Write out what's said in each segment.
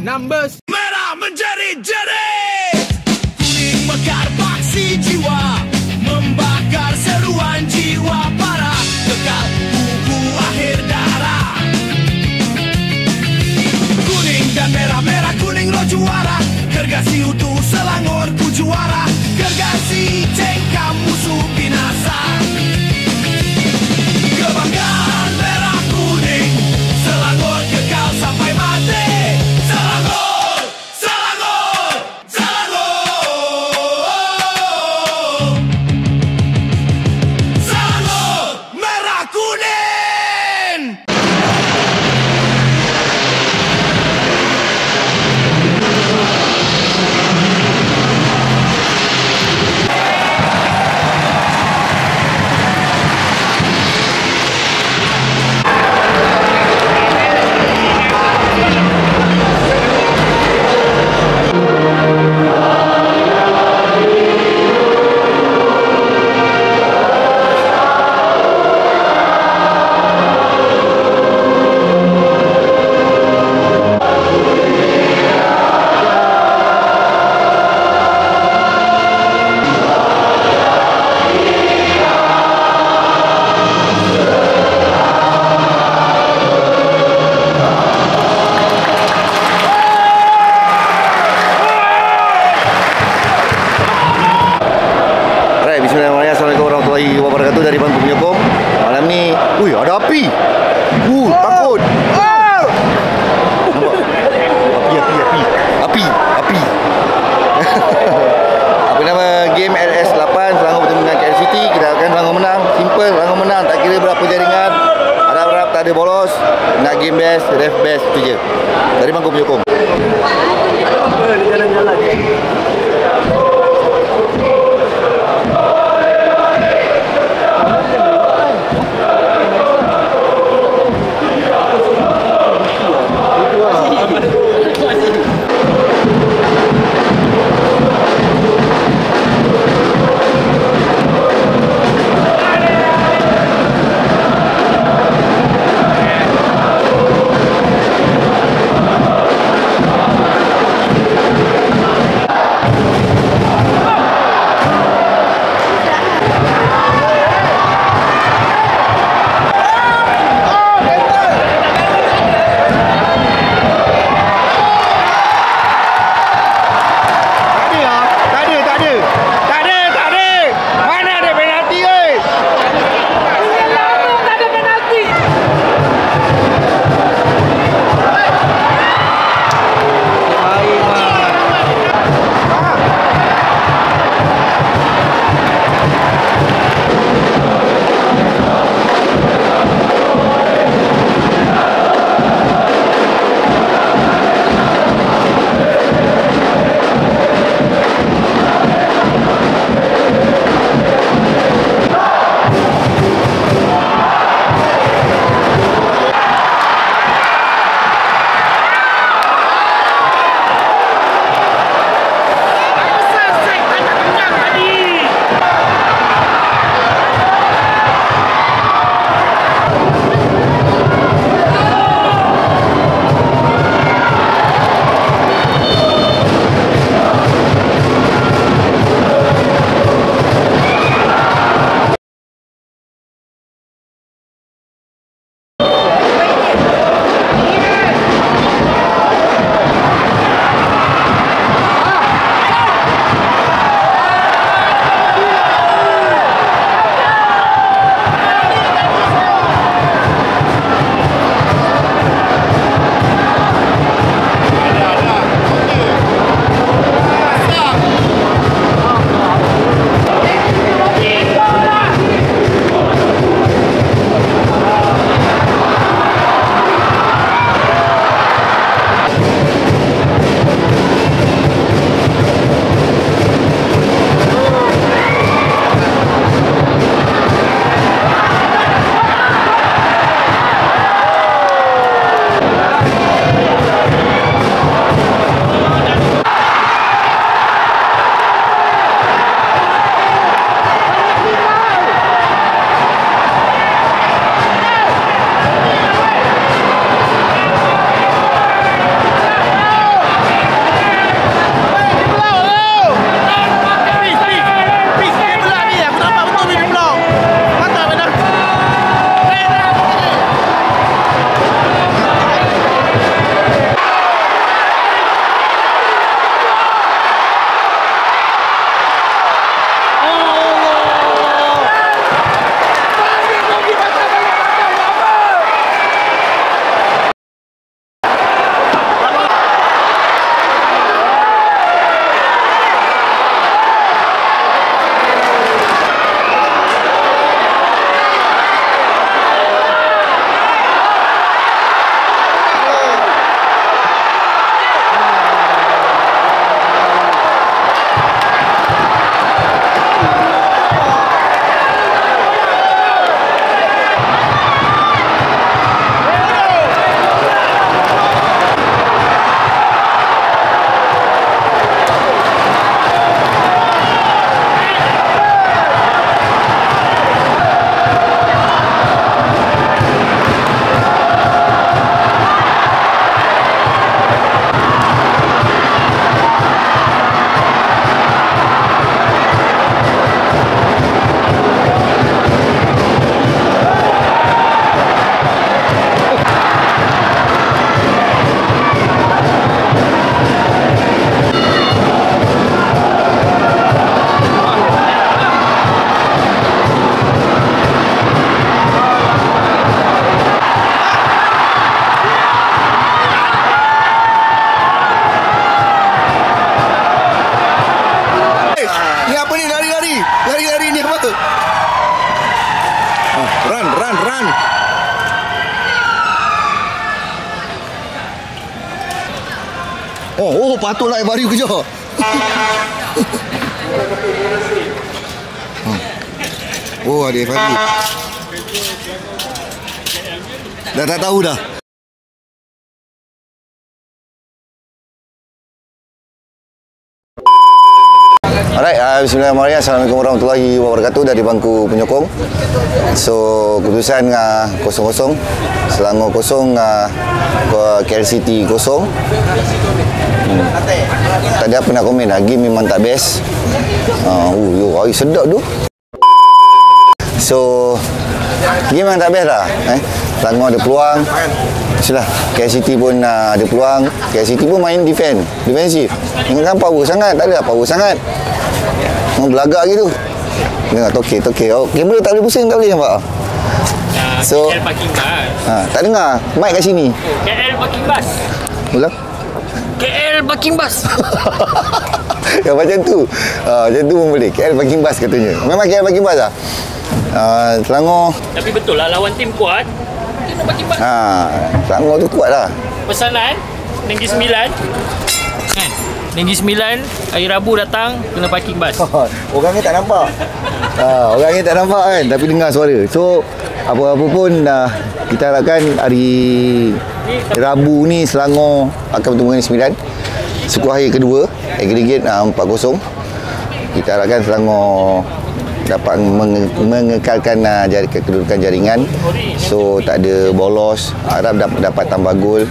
numbers. Merah menjerit-jerit, kuning mekar paksi jiwa, membakar seruan jiwa para kekal buku akhir darah. Kuning dan merah, merah kuning lo juara, gergasi utuh Selangor ku juara, gergasi cengkam musuh binasa. Kebanggaan merah kuning, Selangor kekal sampai mati. Selangor, Selangor, Selangor, Selangor merah kuning. Assalamualaikum warahmatullahi wabarakatuh. Dari Bangku Penyokong. Malam ni, ada api. Takut. Nampak? Api. Apa nama game LS8 Selangor bertemu dengan KL City. Kita akan Selangor menang. Simple, Selangor menang. Tak kira berapa jaringan. Harap-harap tak ada bolos. Nak game best, ref best, tu je. Dari Bangku Penyokong. Jalan-jalan. Run. Oh, patutlah Bario kejar. Oh, ada Fadli. Dah tak tahu dah. Alright, bismillahirrahmanirrahim. Assalamualaikum warahmatullahi wabarakatuh dari bangku penyokong. So, keputusan 0-0, Selangor 0, KL City 0. Tak ada apa nak komen lah. Game memang tak best. Sedap tu. So, game memang tak best lah. Selangor ada peluang. Itulah, KL City pun ada peluang. KL City pun main defensif. Jangan power sangat. Tak ada power sangat. Belagak gitu. Dengar toke. Oh, kamera tak boleh pusing, tak boleh nampak. So, KL parking bus. Tak dengar. Mic kat sini. KL parking bus. Ulang. KL parking bus. Ya, macam tu. Macam tu pun boleh. KL parking bus katanya. Memang KL parking bus lah. Selangor. Tapi betul lah, lawan tim kuat kena parking bus. Selangor tu kuat lah. Pesanan Negeri Sembilan kan? Negeri Sembilan hari Rabu datang kena parking bus. Orang ni tak nampak. Orang ni tak nampak kan, tapi dengar suara. So, apa-apa pun kita harapkan hari Rabu ni Selangor akan bertemu dengan Sembilan. Suku akhir kedua, aggregate 4-0. Kita harapkan Selangor dapat mengekalkan kedudukan jaringan. So, tak ada bolos. Harap dapat tambah gol.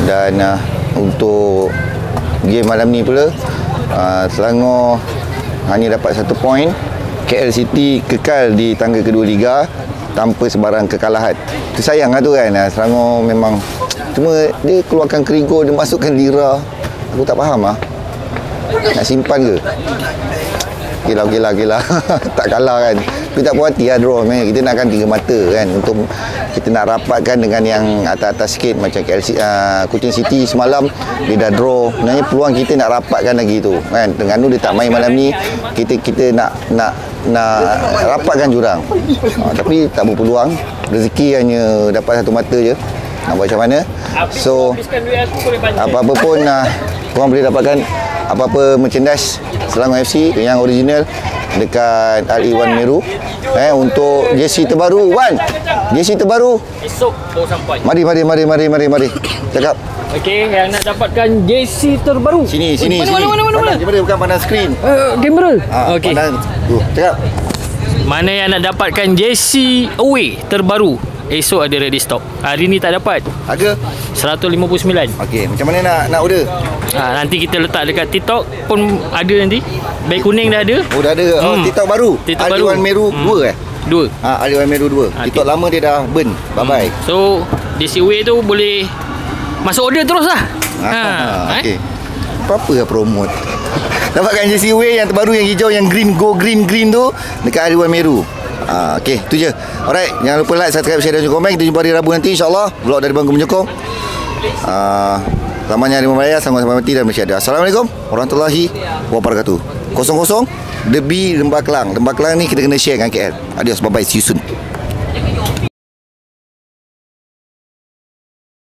Dan untuk game malam ni pula, Selangor hanya dapat 1 poin. KL City kekal di tangga kedua liga tanpa sebarang kekalahan. Itu sayang lah tu kan. Selangor memang cuma dia keluarkan Krigo, dia masukkan Lira. Aku tak faham lah. Nak simpan ke? Okey lah. Tak kalah kan. Tapi tak puas hati lah draw. Kita nakkan 3 mata kan. Untuk kita nak rapatkan dengan yang atas-atas sikit. Macam Kuching City semalam dia dah draw. Sebenarnya peluang kita nak rapatkan lagi tu kan. Terengganu dia tak main malam ni. Kita nak rapatkan jurang. Tapi tak berpeluang. Rezeki hanya dapat 1 mata je. Nak buat macam mana. So, apa-apa pun korang boleh dapatkan apa-apa merchandise Selangor FC yang original dekat Al-Iwan Meru. Untuk jersey terbaru, Wan. Jersey terbaru Esok baru sampai. Mari. Cakap. Okey, yang nak dapatkan jersey terbaru. Sini. Mana? Bukan pandang skrin. Kamera. Okey. Cakap. Mana yang nak dapatkan jersey away terbaru? Esok ada ready stock. Hari ni tak dapat. Harga 159. okey, macam mana nak order? Nanti kita letak dekat TikTok pun ada nanti. Beg kuning dah ada. Oh, dah ada. TikTok baru. Al-Iwan Meru 2 2. Al-Iwan Meru 2. TikTok lama dia dah burn. Bye-bye. So, jersey away tu boleh masuk order terus lah. Okey. Apa-apa lah promote. Dapatkan jersey away yang terbaru, yang hijau, yang green, go green tu dekat Al-Iwan Meru. Okey, tu je. Alright, jangan lupa like, subscribe, share dan komen. Kita jumpa hari Rabu nanti insya-Allah. Vlog dari bangku menyokong. Selamanya Hari Raya, sama-sama mati dan Malaysia ada. Assalamualaikum warahmatullahi wabarakatuh. 0-0 Derby Lembah Kelang. Lembah Kelang ni kita kena share dengan KL. Adios, bye bye, see you soon.